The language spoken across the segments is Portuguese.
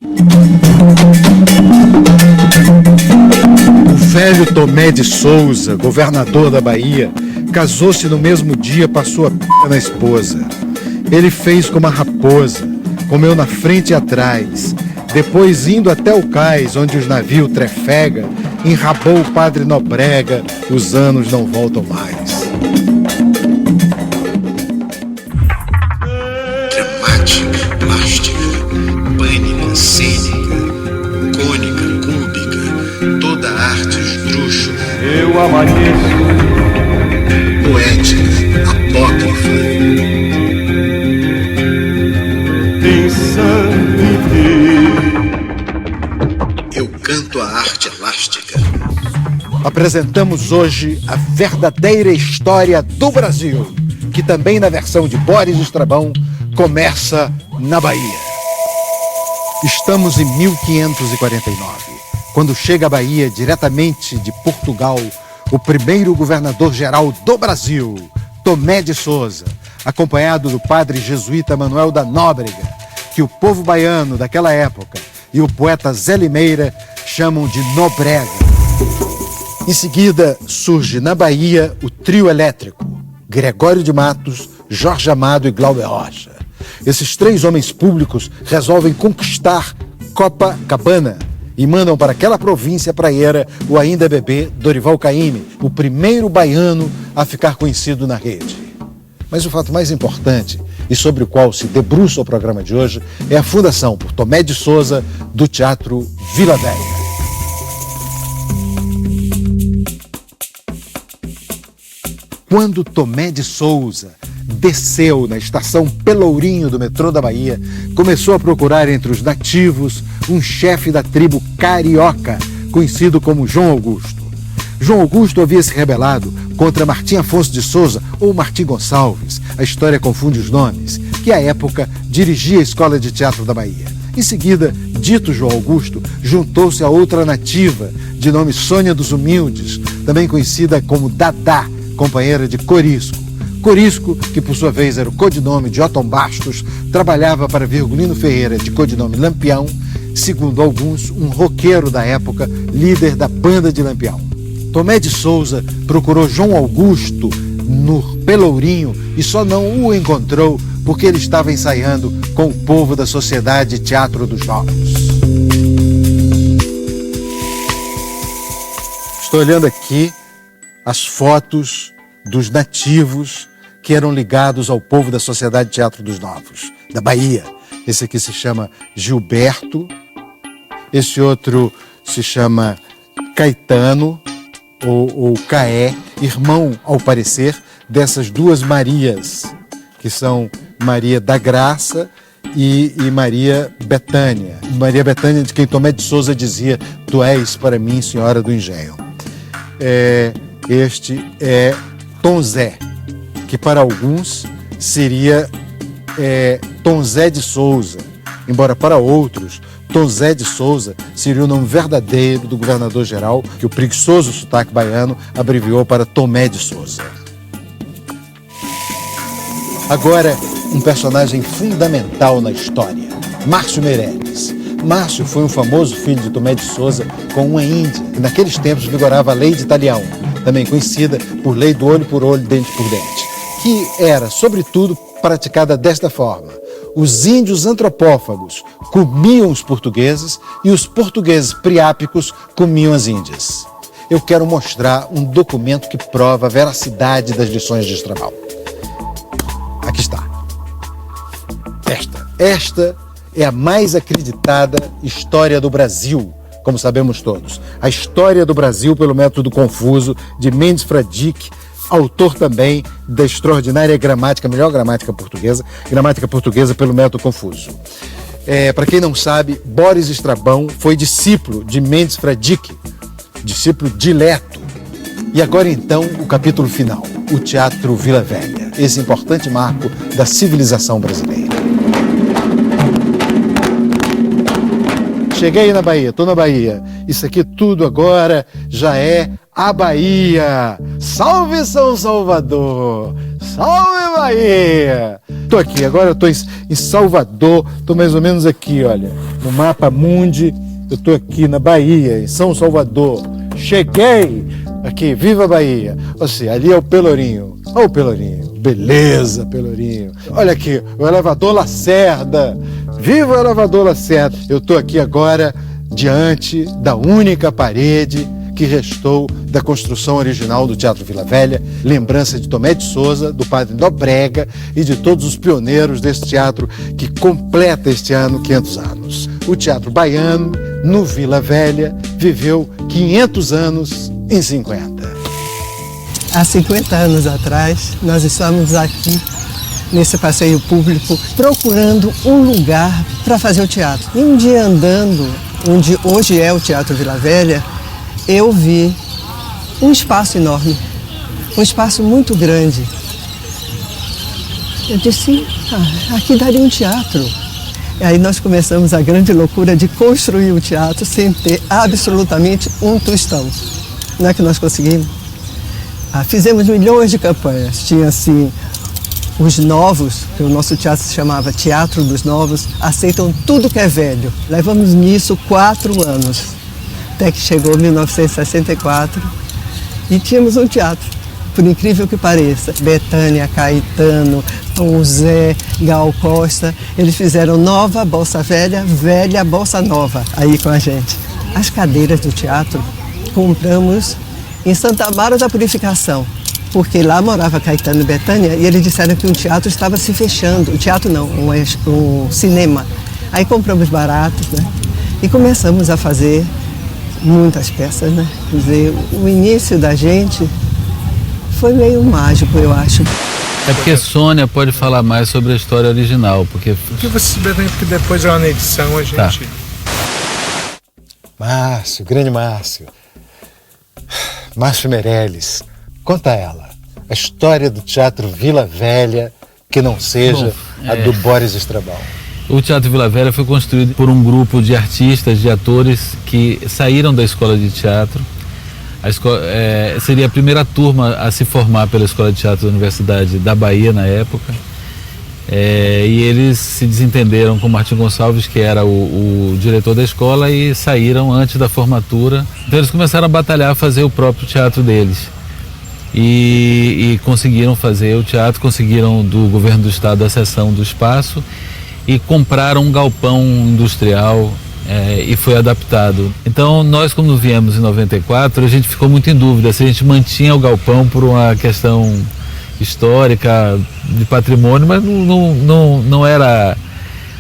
O velho Tomé de Souza, governador da Bahia, casou-se no mesmo dia para sua p*** esposa. Ele fez como a raposa, comeu na frente e atrás. Depois, indo até o cais, onde os navios trafega, enrabou o padre Nobrega, os anos não voltam mais. Dramática, plástica, pânica, cênica, cônica, cúbica, toda arte esdrúxula. Eu amanheço. Poética, apócrifa. Eu canto a arte elástica. Apresentamos hoje a verdadeira história do Brasil, que também na versão de Boris Estrabão começa na Bahia. Estamos em 1549, quando chega à Bahia, diretamente de Portugal, o primeiro governador-geral do Brasil, Tomé de Souza, acompanhado do padre jesuíta Manuel da Nóbrega, que o povo baiano daquela época e o poeta Zé Limeira chamam de Nobrega. Em seguida, surge na Bahia o trio elétrico, Gregório de Matos, Jorge Amado e Glauber Rocha. Esses três homens públicos resolvem conquistar Copacabana e mandam para aquela província praieira o ainda bebê Dorival Caymmi, o primeiro baiano a ficar conhecido na rede. Mas o fato mais importante, e sobre o qual se debruça o programa de hoje, é a fundação por Tomé de Souza do Teatro Vila Velha. Quando Tomé de Souza desceu na estação Pelourinho do metrô da Bahia, começou a procurar entre os nativos um chefe da tribo carioca, conhecido como João Augusto. João Augusto havia se rebelado contra Martim Afonso de Souza ou Martim Gonçalves, a história confunde os nomes, que à época dirigia a Escola de Teatro da Bahia. Em seguida, dito João Augusto juntou-se a outra nativa, de nome Sônia dos Humildes, também conhecida como Dadá, companheira de Corisco. Corisco, que por sua vez era o codinome de Otton Bastos, trabalhava para Virgulino Ferreira, de codinome Lampião, segundo alguns, um roqueiro da época, líder da banda de Lampião. Tomé de Souza procurou João Augusto no Pelourinho e só não o encontrou porque ele estava ensaiando com o povo da Sociedade Teatro dos Novos. Estou olhando aqui as fotos dos nativos que eram ligados ao povo da Sociedade Teatro dos Novos, da Bahia. Esse aqui se chama Gilberto, esse outro se chama Caetano, ou Caé, irmão, ao parecer, dessas duas Marias, que são Maria da Graça e Maria Bethânia. Maria Bethânia, de quem Tomé de Souza dizia: "Tu és para mim, senhora do engenho". Este é Tom Zé, que para alguns seria Tom Zé de Souza, embora para outros Tom Zé de Souza seria o nome verdadeiro do governador-geral, que o preguiçoso sotaque baiano abreviou para Tomé de Souza. Agora, um personagem fundamental na história, Márcio Meireles. Márcio foi um famoso filho de Tomé de Souza com uma índia, que naqueles tempos vigorava a lei de Talião, também conhecida por lei do olho por olho, dente por dente, que era, sobretudo, praticada desta forma: os índios antropófagos comiam os portugueses e os portugueses priápicos comiam as índias. Eu quero mostrar um documento que prova a veracidade das lições de Estrabão. Aqui está. Esta é a mais acreditada história do Brasil, como sabemos todos. A história do Brasil pelo método Confuso, de Mendes Fradique, autor também da extraordinária gramática, melhor gramática portuguesa pelo método Confuso. Para quem não sabe, Boris Estrabão foi discípulo de Mendes Fradique, discípulo dileto. E agora então o capítulo final, o Teatro Vila Velha, esse importante marco da civilização brasileira. Cheguei na Bahia, estou na Bahia. Isso aqui tudo agora já é a Bahia. Salve São Salvador! Salve Bahia! Tô aqui, agora eu tô em Salvador, tô mais ou menos aqui, olha, no mapa mundi, eu tô aqui na Bahia, em São Salvador. Cheguei aqui, viva Bahia! Ou seja, ali é o Pelourinho. Olha o Pelourinho, beleza, Pelourinho. Olha aqui, o elevador Lacerda. Viva o elevador Lacerda! Eu tô aqui agora diante da única parede que restou da construção original do Teatro Vila Velha, lembrança de Tomé de Souza, do Padre Nóbrega e de todos os pioneiros desse teatro que completa este ano 500 anos. O Teatro Baiano, no Vila Velha, viveu 500 anos em 50. Há 50 anos atrás, nós estávamos aqui nesse passeio público procurando um lugar para fazer o teatro. E um dia andando, onde hoje é o Teatro Vila Velha, eu vi um espaço enorme, um espaço muito grande. Eu disse, aqui daria um teatro. E aí nós começamos a grande loucura de construir o teatro sem ter absolutamente um tostão. Não é que nós conseguimos? Fizemos milhões de campanhas. Tinha assim, os novos, que o nosso teatro se chamava Teatro dos Novos, aceitam tudo que é velho. Levamos nisso 4 anos. Até que chegou 1964 e tínhamos um teatro, por incrível que pareça. Betânia, Caetano, Tom Zé, Gal Costa, eles fizeram Nova Bossa Velha, Velha Bossa Nova, aí com a gente. As cadeiras do teatro compramos em Santa Amaro da Purificação, porque lá morava Caetano e Betânia e eles disseram que o teatro estava se fechando. O teatro não, um cinema. Aí compramos baratos, né? E começamos a fazer muitas peças, né? Quer dizer, o início da gente foi meio mágico, eu acho. É porque Sônia pode falar mais sobre a história original, porque... Que você bem, porque depois lá na edição a gente... Tá. Márcio, grande Márcio. Márcio Meirelles, conta ela. A história do Teatro Vila Velha, que não seja a do Boris Estrabão. O Teatro Vila Velha foi construído por um grupo de artistas, de atores que saíram da escola de teatro. Seria a primeira turma a se formar pela Escola de Teatro da Universidade da Bahia na época. E eles se desentenderam com Martim Gonçalves, que era o diretor da escola, e saíram antes da formatura. Então eles começaram a batalhar, a fazer o próprio teatro deles. E conseguiram fazer o teatro, conseguiram do governo do estado a cessão do espaço e compraram um galpão industrial e foi adaptado. Então nós, quando viemos em 94, a gente ficou muito em dúvida se a gente mantinha o galpão por uma questão histórica, de patrimônio, mas não era...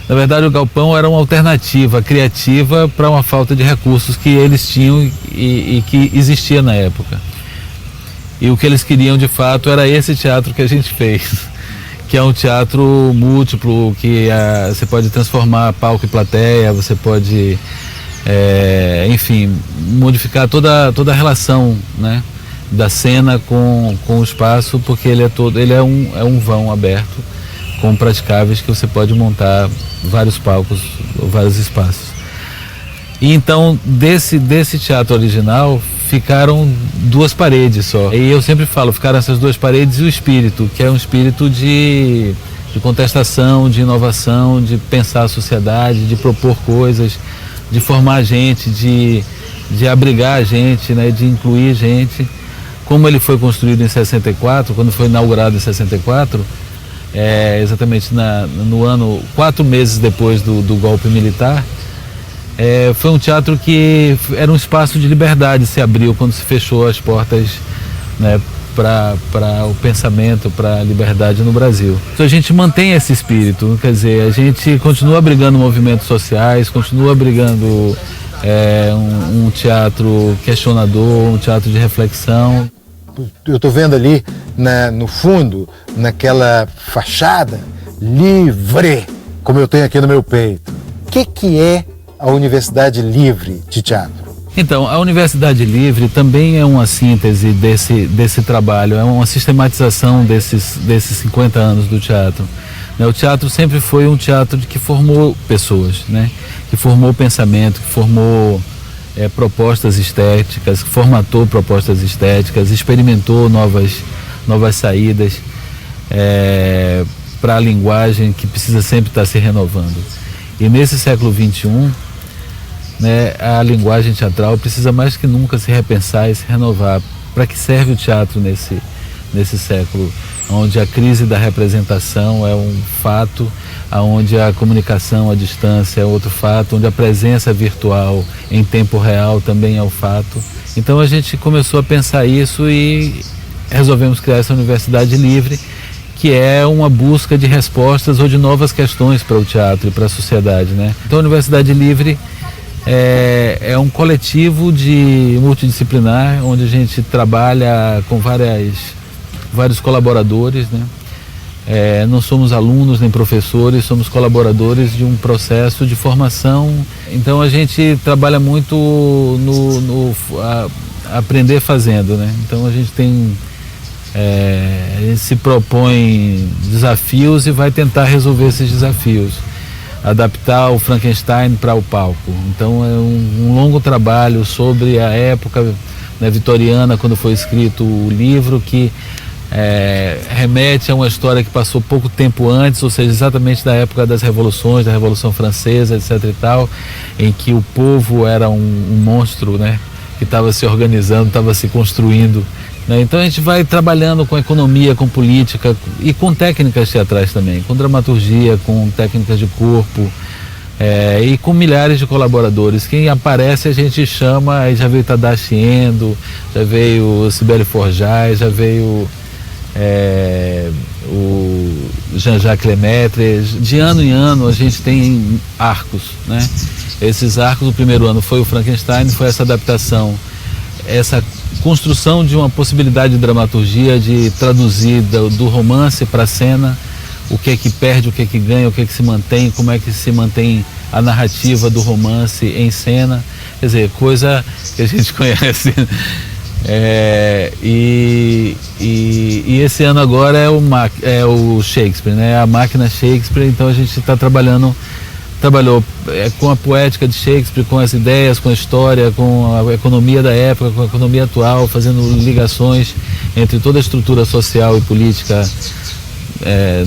Na verdade, o galpão era uma alternativa criativa para uma falta de recursos que eles tinham e que existia na época. E o que eles queriam, de fato, era esse teatro que a gente fez, que é um teatro múltiplo, que você pode transformar palco e plateia, você pode, enfim, modificar toda a relação, né, da cena com o espaço, porque ele é um vão aberto com praticáveis que você pode montar vários palcos, vários espaços. E então, desse teatro original, ficaram 2 paredes só. E eu sempre falo, ficaram essas 2 paredes e o espírito, que é um espírito de contestação, de inovação, de pensar a sociedade, de propor coisas, de formar gente, de abrigar a gente, né, de incluir gente. Como ele foi construído em 64, quando foi inaugurado em 64, exatamente no ano, 4 meses depois do golpe militar, foi um teatro que era um espaço de liberdade, se abriu quando se fechou as portas, né, para o pensamento, para a liberdade no Brasil. Então a gente mantém esse espírito, quer dizer, a gente continua abrigando movimentos sociais, continua abrigando um teatro questionador, um teatro de reflexão. Eu estou vendo ali no fundo, naquela fachada, livre, como eu tenho aqui no meu peito. O que é a Universidade Livre de Teatro? Então, a Universidade Livre também é uma síntese desse trabalho, é uma sistematização desses 50 anos do teatro. O teatro sempre foi um teatro que formou pessoas, né? Que formou pensamento, que formou propostas estéticas, que formatou propostas estéticas, experimentou novas saídas. para a linguagem que precisa sempre estar se renovando. E nesse século XXI, né, a linguagem teatral precisa mais que nunca se repensar e se renovar. Para que serve o teatro nesse século, onde a crise da representação é um fato, onde a comunicação à distância é outro fato, onde a presença virtual em tempo real também é um fato. Então a gente começou a pensar isso e resolvemos criar essa Universidade Livre, que é uma busca de respostas ou de novas questões para o teatro e para a sociedade, né? Então a Universidade Livre é um coletivo multidisciplinar, onde a gente trabalha com vários colaboradores, né? Não somos alunos nem professores, somos colaboradores de um processo de formação. Então a gente trabalha muito no aprender fazendo, né? Então a gente se propõe desafios e vai tentar resolver esses desafios, adaptar o Frankenstein para o palco. Então é um longo trabalho sobre a época, né, vitoriana, quando foi escrito o livro, que remete a uma história que passou pouco tempo antes, ou seja, exatamente da época das revoluções, da Revolução Francesa, etc. e tal, em que o povo era um monstro, né, que estava se organizando, estava se construindo, né? Então a gente vai trabalhando com economia, com política e com técnicas teatrais também, com dramaturgia, com técnicas de corpo, e com milhares de colaboradores. Quem aparece a gente chama, aí já veio Tadashi Endo, já veio Sibeli Forjaz, já veio o Jean-Jacques Lemaitre. De ano em ano a gente tem arcos, né? Esses arcos, o primeiro ano foi o Frankenstein, foi essa adaptação, essa construção de uma possibilidade de dramaturgia, de traduzir do romance para a cena, o que é que perde, o que é que ganha, o que é que se mantém, como é que se mantém a narrativa do romance em cena, quer dizer, coisa que a gente conhece. E esse ano agora é o Shakespeare, né? A máquina Shakespeare. Então a gente trabalhou com a poética de Shakespeare, com as ideias, com a história, com a economia da época, com a economia atual, fazendo ligações entre toda a estrutura social e política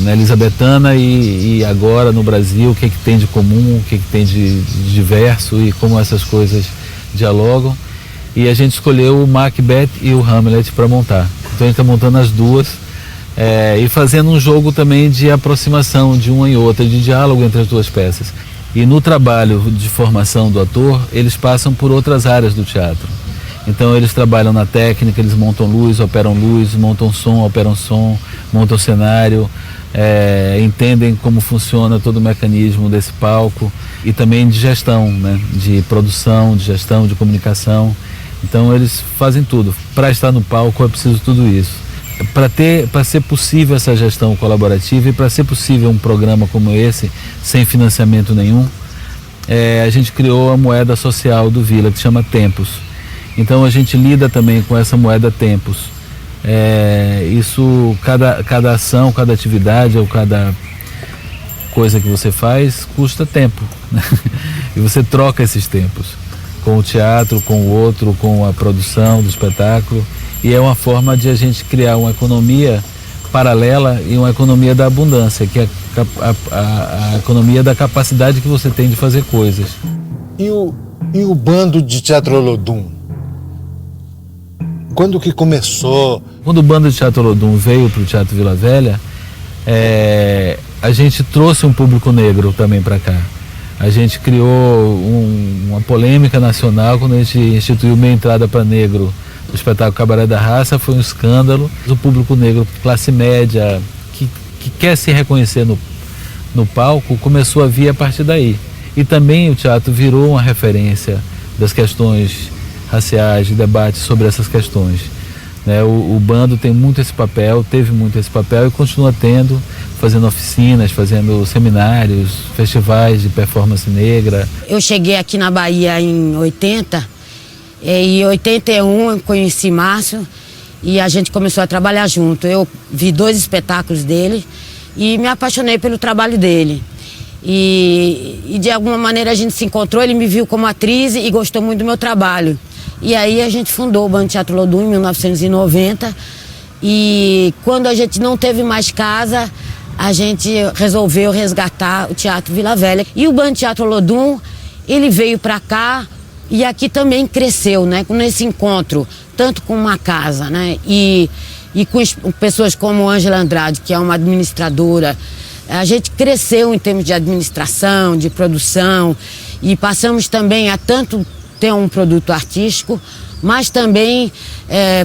na Elisabetana e agora no Brasil, o que tem de comum, o que tem de diverso e como essas coisas dialogam. E a gente escolheu o Macbeth e o Hamlet para montar. Então a gente está montando as duas e fazendo um jogo também de aproximação de uma e outra, de diálogo entre as duas peças. E no trabalho de formação do ator, eles passam por outras áreas do teatro. Então eles trabalham na técnica, eles montam luz, operam luz, montam som, operam som, montam cenário, entendem como funciona todo o mecanismo desse palco e também de gestão, né? De produção, de gestão, de comunicação. Então eles fazem tudo. Para estar no palco é preciso tudo isso. Para ser possível essa gestão colaborativa e para ser possível um programa como esse, sem financiamento nenhum, a gente criou a moeda social do Vila, que se chama Tempos. Então a gente lida também com essa moeda Tempos. Isso, cada ação, cada atividade ou cada coisa que você faz custa tempo, né? E você troca esses tempos com o teatro, com o outro, com a produção do espetáculo. E é uma forma de a gente criar uma economia paralela e uma economia da abundância, que é a economia da capacidade que você tem de fazer coisas. E o bando de Teatro Olodum? Quando que começou? Quando o bando de Teatro Olodum veio para o Teatro Vila Velha, a gente trouxe um público negro também para cá. A gente criou uma polêmica nacional quando a gente instituiu meia entrada para negro. O espetáculo Cabaré da Raça foi um escândalo. O público negro, classe média, que quer se reconhecer no palco, começou a vir a partir daí. E também o teatro virou uma referência das questões raciais, de debate sobre essas questões, né? O bando tem muito esse papel, teve muito esse papel e continua tendo, fazendo oficinas, fazendo seminários, festivais de performance negra. Eu cheguei aqui na Bahia em 80, e em 81 eu conheci Márcio e a gente começou a trabalhar junto. Eu vi 2 espetáculos dele e me apaixonei pelo trabalho dele. E de alguma maneira a gente se encontrou, ele me viu como atriz e gostou muito do meu trabalho. E aí a gente fundou o Bando Teatro Olodum em 1990 E quando a gente não teve mais casa, a gente resolveu resgatar o Teatro Vila Velha. E o Bando Teatro Olodum, ele veio para cá e aqui também cresceu, né? Nesse encontro, tanto com uma casa, né? E com pessoas como Ângela Andrade, que é uma administradora. A gente cresceu em termos de administração, de produção, e passamos também a tanto ter um produto artístico, mas também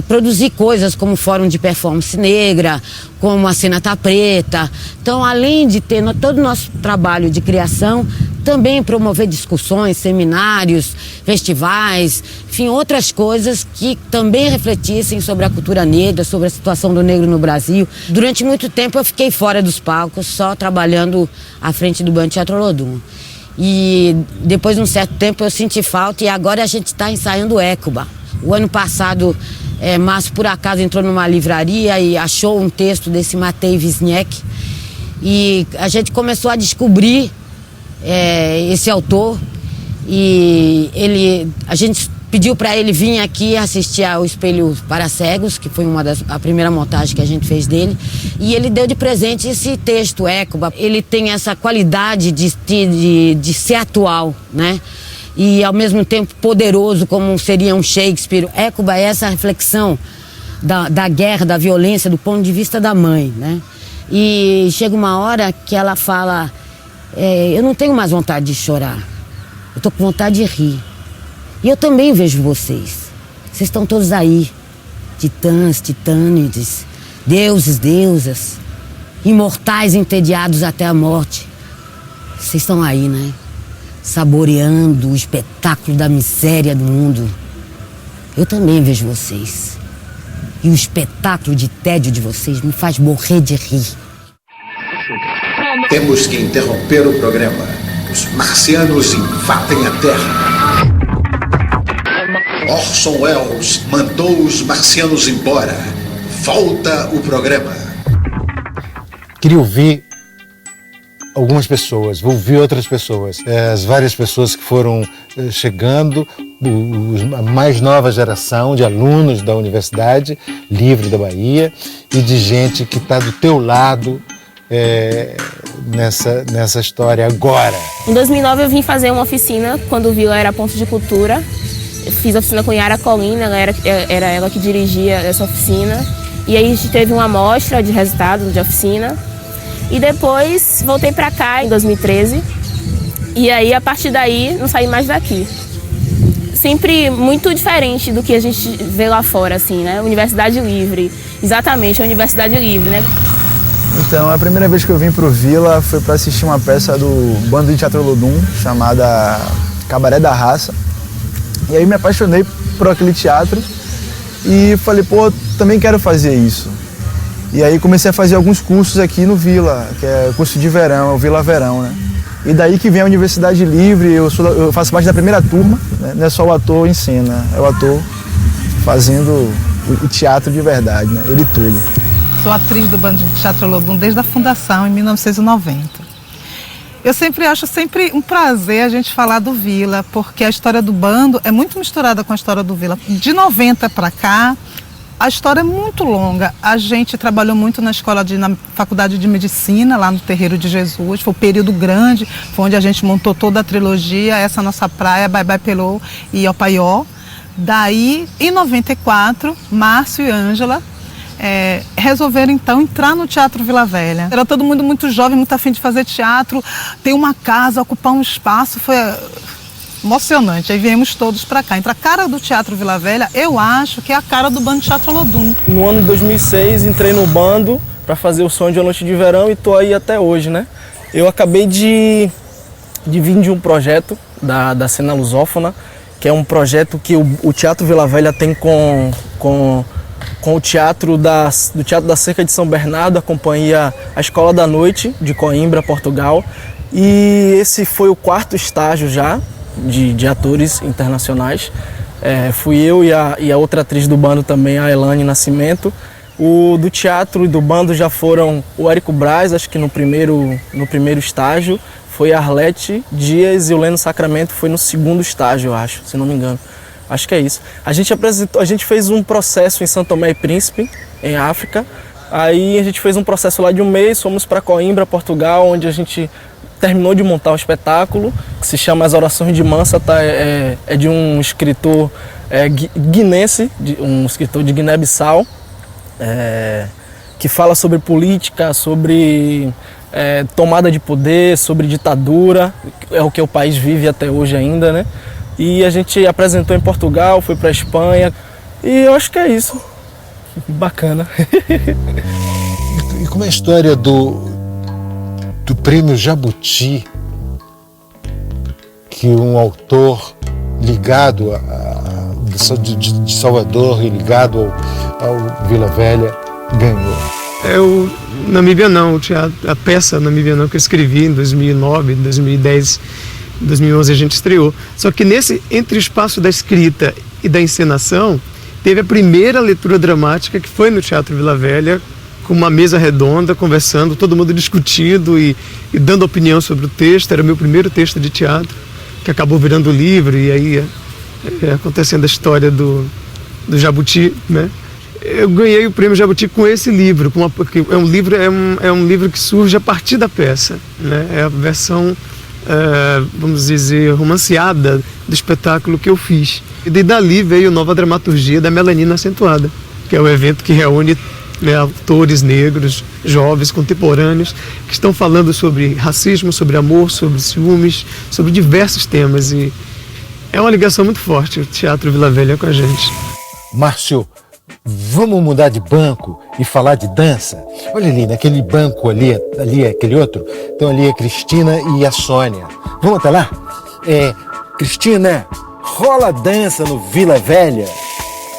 produzir coisas como o Fórum de Performance Negra, como a Cena Tá Preta. Então, além de ter todo o nosso trabalho de criação, também promover discussões, seminários, festivais, enfim, outras coisas que também refletissem sobre a cultura negra, sobre a situação do negro no Brasil. Durante muito tempo eu fiquei fora dos palcos, só trabalhando à frente do Bando Teatro Olodum. E depois de um certo tempo eu senti falta e agora a gente está ensaiando Écuba. O ano passado, Márcio por acaso entrou numa livraria e achou um texto desse Matei Wisniewski e a gente começou a descobrir esse autor e a gente pediu para ele vir aqui assistir ao Espelho para Cegos, que foi a primeira montagem que a gente fez dele, e ele deu de presente esse texto, Écuba. Ele tem essa qualidade de ser atual, né? E ao mesmo tempo poderoso, como seria um Shakespeare. Écuba é essa reflexão da guerra, da violência, do ponto de vista da mãe, né? E chega uma hora que ela fala, eu não tenho mais vontade de chorar, eu tô com vontade de rir. E eu também vejo vocês. Vocês estão todos aí, titãs, titânides, deuses, deusas, imortais entediados até a morte. Vocês estão aí, né? Saboreando o espetáculo da miséria do mundo. Eu também vejo vocês. E o espetáculo de tédio de vocês me faz morrer de rir. Temos que interromper o programa. Os marcianos invadem a Terra. Orson Welles mandou os marcianos embora. Volta o programa. Queria ouvir algumas pessoas, vou ouvir outras pessoas, as várias pessoas que foram chegando, a mais nova geração de alunos da Universidade Livre da Bahia e de gente que está do teu lado nessa história agora. Em 2009 eu vim fazer uma oficina quando o Vila era ponto de cultura. Eu fiz a oficina com Yara Colina, era ela que dirigia essa oficina. E aí a gente teve uma amostra de resultado de oficina. E depois voltei para cá em 2013. E aí, a partir daí, não saí mais daqui. Sempre muito diferente do que a gente vê lá fora, assim, né? Universidade Livre. Exatamente, a Universidade Livre, né? Então, a primeira vez que eu vim pro Vila foi para assistir uma peça do Bando de Teatro Olodum, chamada Cabaré da Raça. E aí me apaixonei por aquele teatro e falei, pô, também quero fazer isso. E aí comecei a fazer alguns cursos aqui no Vila, que é o curso de verão, o Vila Verão, né? E daí que vem a Universidade Livre, eu faço parte da primeira turma, né? Não é só o ator em cena, é o ator fazendo o teatro de verdade, né? Ele tudo. Sou atriz do Bando de Teatro Olodum desde a fundação, em 1990. Eu acho um prazer a gente falar do Vila, porque a história do bando é muito misturada com a história do Vila. De 90 para cá, a história é muito longa. A gente trabalhou muito na Faculdade de Medicina, lá no Terreiro de Jesus. Foi um período grande, foi onde a gente montou toda a trilogia, essa nossa praia, Bye Bye Pelô e Opaió. Daí, em 94, Márcio e Ângela resolveram então entrar no Teatro Vila Velha. Era todo mundo muito jovem, muito afim de fazer teatro, ter uma casa, ocupar um espaço, foi emocionante. Aí viemos todos para cá. Entre a cara do Teatro Vila Velha, eu acho que é a cara do Bando Teatro Olodum. No ano de 2006, entrei no bando para fazer o Sonho de uma Noite de Verão e tô aí até hoje, né? Eu acabei de vir de um projeto da Cena Lusófona, que é um projeto que o Teatro Vila Velha tem com o teatro do Teatro da Cerca de São Bernardo, a companhia A Escola da Noite, de Coimbra, Portugal. E esse foi o 4º estágio já de atores internacionais. Fui eu e a outra atriz do bando também, a Elane Nascimento. O do teatro e do bando já foram o Érico Braz, acho que no primeiro estágio. Foi a Arlete Dias e o Leno Sacramento foi no 2º estágio, eu acho, se não me engano. Acho que é isso. A gente fez um processo em São Tomé e Príncipe, em África. Aí a gente fez um processo lá de um mês, fomos para Coimbra, Portugal, onde a gente terminou de montar o espetáculo, que se chama As Orações de Mansa, tá? É de um escritor guinense, um escritor de Guiné-Bissau, que fala sobre política, sobre tomada de poder, sobre ditadura, é o que o país vive até hoje ainda, né? E a gente apresentou em Portugal, foi para a Espanha, e eu acho que é isso. Bacana. E como é a história do prêmio Jabuti, que um autor ligado de Salvador e ligado ao Vila Velha ganhou? É o Namíbia Não, a peça Namíbia Não que eu escrevi em 2009, 2010, 2011 a gente estreou. Só que entre o espaço da escrita e da encenação, teve a primeira leitura dramática que foi no Teatro Vila Velha, com uma mesa redonda, conversando, todo mundo discutindo e dando opinião sobre o texto. Era o meu primeiro texto de teatro, que acabou virando livro, e aí acontecendo a história do Jabuti, né? Eu ganhei o prêmio Jabuti com esse livro, porque é um livro que surge a partir da peça, né? É a versão, vamos dizer, romanceada do espetáculo que eu fiz. E dali veio a nova dramaturgia da Melanina Acentuada, que é o evento que reúne, né, autores negros, jovens, contemporâneos, que estão falando sobre racismo, sobre amor, sobre ciúmes, sobre diversos temas. E é uma ligação muito forte o Teatro Vila Velha com a gente. Márcio, vamos mudar de banco e falar de dança? Olha ali, naquele banco ali aquele outro, então ali a Cristina e a Sônia. Vamos até lá? Cristina, rola dança no Vila Velha?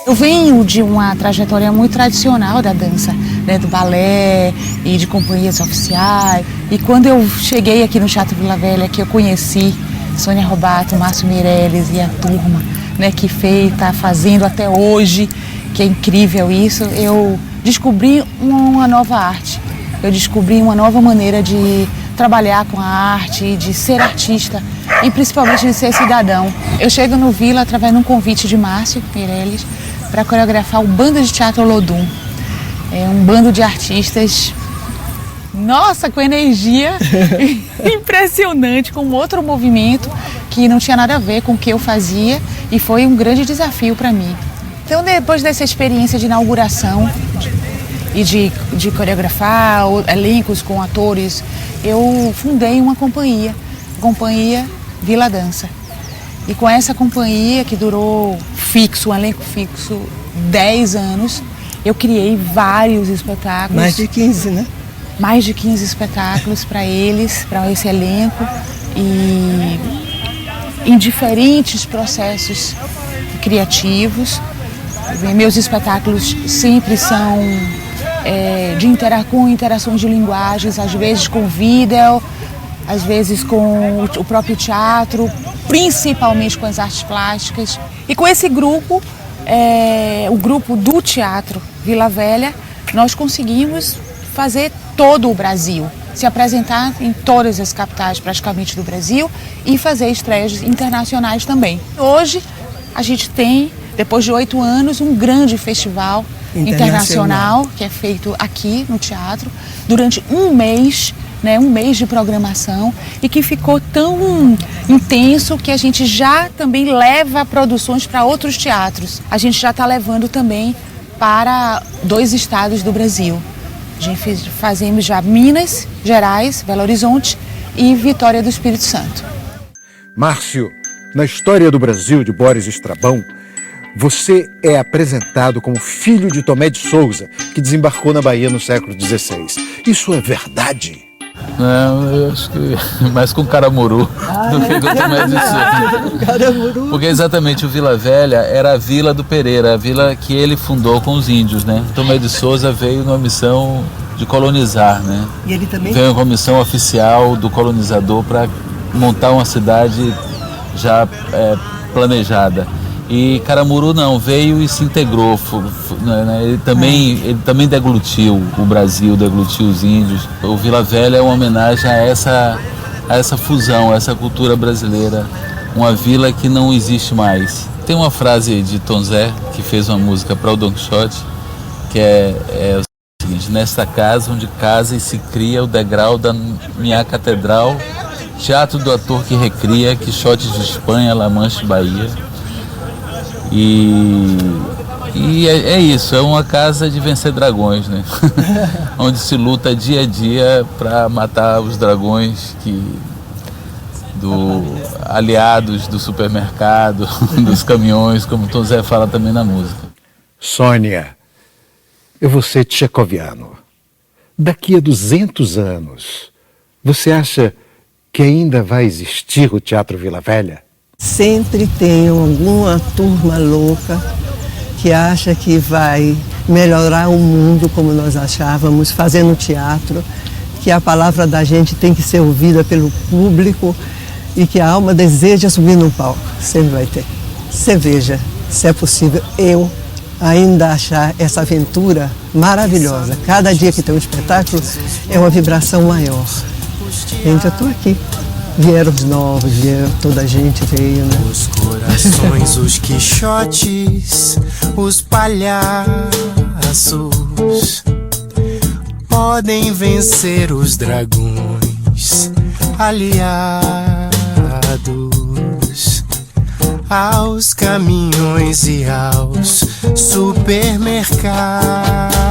Eu venho de uma trajetória muito tradicional da dança, né, do balé e de companhias oficiais. E quando eu cheguei aqui no Teatro Vila Velha, que eu conheci Sônia Robato, Márcio Meirelles e a turma, né, que está fazendo até hoje, que é incrível isso, eu descobri uma nova arte. Eu descobri uma nova maneira de trabalhar com a arte, de ser artista e principalmente de ser cidadão. Eu chego no Vila através de um convite de Márcio Meirelles para coreografar o Bando de Teatro Lodum. É um bando de artistas, nossa, com energia impressionante, com outro movimento que não tinha nada a ver com o que eu fazia e foi um grande desafio para mim. Então, depois dessa experiência de inauguração e de coreografar elencos com atores, eu fundei uma companhia Vila Dança. E com essa companhia, que durou fixo, um elenco fixo, 10 anos, eu criei vários espetáculos. Mais de 15, né? Mais de 15 espetáculos para eles, para esse elenco, e em diferentes processos criativos. Meus espetáculos sempre são com interações de linguagens, às vezes com vídeo, às vezes com o próprio teatro, principalmente com as artes plásticas. E com esse grupo, o grupo do Teatro Vila Velha, nós conseguimos fazer todo o Brasil, se apresentar em todas as capitais praticamente do Brasil e fazer estreias internacionais também. Hoje a gente tem, depois de 8 anos, um grande festival internacional que é feito aqui no teatro durante um mês, né, um mês de programação, e que ficou tão intenso que a gente já também leva produções para outros teatros. A gente já está levando também para 2 estados do Brasil. A gente fazemos já Minas Gerais, Belo Horizonte e Vitória do Espírito Santo. Márcio, na história do Brasil de Boris Estrabão, você é apresentado como filho de Tomé de Souza, que desembarcou na Bahia no século XVI. Isso é verdade? Não, eu acho que mais com Caramuru do que com Tomé de Souza. Porque exatamente o Vila Velha era a vila do Pereira, a vila que ele fundou com os índios, né? Tomé de Souza veio numa missão de colonizar, né? E ele também veio com a missão oficial do colonizador para montar uma cidade já planejada. E Caramuru não, veio e se integrou, né? Ele também deglutiu o Brasil, deglutiu os índios. O Vila Velha é uma homenagem a essa fusão, a essa cultura brasileira, uma vila que não existe mais. Tem uma frase de Tom Zé, que fez uma música para o Don Quixote, que é o seguinte: nesta casa onde casa e se cria o degrau da minha catedral, teatro do ator que recria, Quixotes de Espanha, La Mancha, Bahia. E é isso, é uma casa de vencer dragões, né? Onde se luta dia a dia para matar os dragões aliados do supermercado, dos caminhões, como Tom Zé fala também na música. Sônia, eu vou ser tchecoviano. Daqui a 200 anos, você acha que ainda vai existir o Teatro Vila Velha? Sempre tem alguma turma louca que acha que vai melhorar o mundo como nós achávamos, fazendo teatro, que a palavra da gente tem que ser ouvida pelo público e que a alma deseja subir no palco. Sempre vai ter. Você veja, se é possível, eu ainda achar essa aventura maravilhosa. Cada dia que tem um espetáculo é uma vibração maior. Gente, eu estou aqui. Vieram os novos, toda a gente veio, né? Os corações, os quixotes, os palhaços podem vencer os dragões aliados aos caminhões e aos supermercados.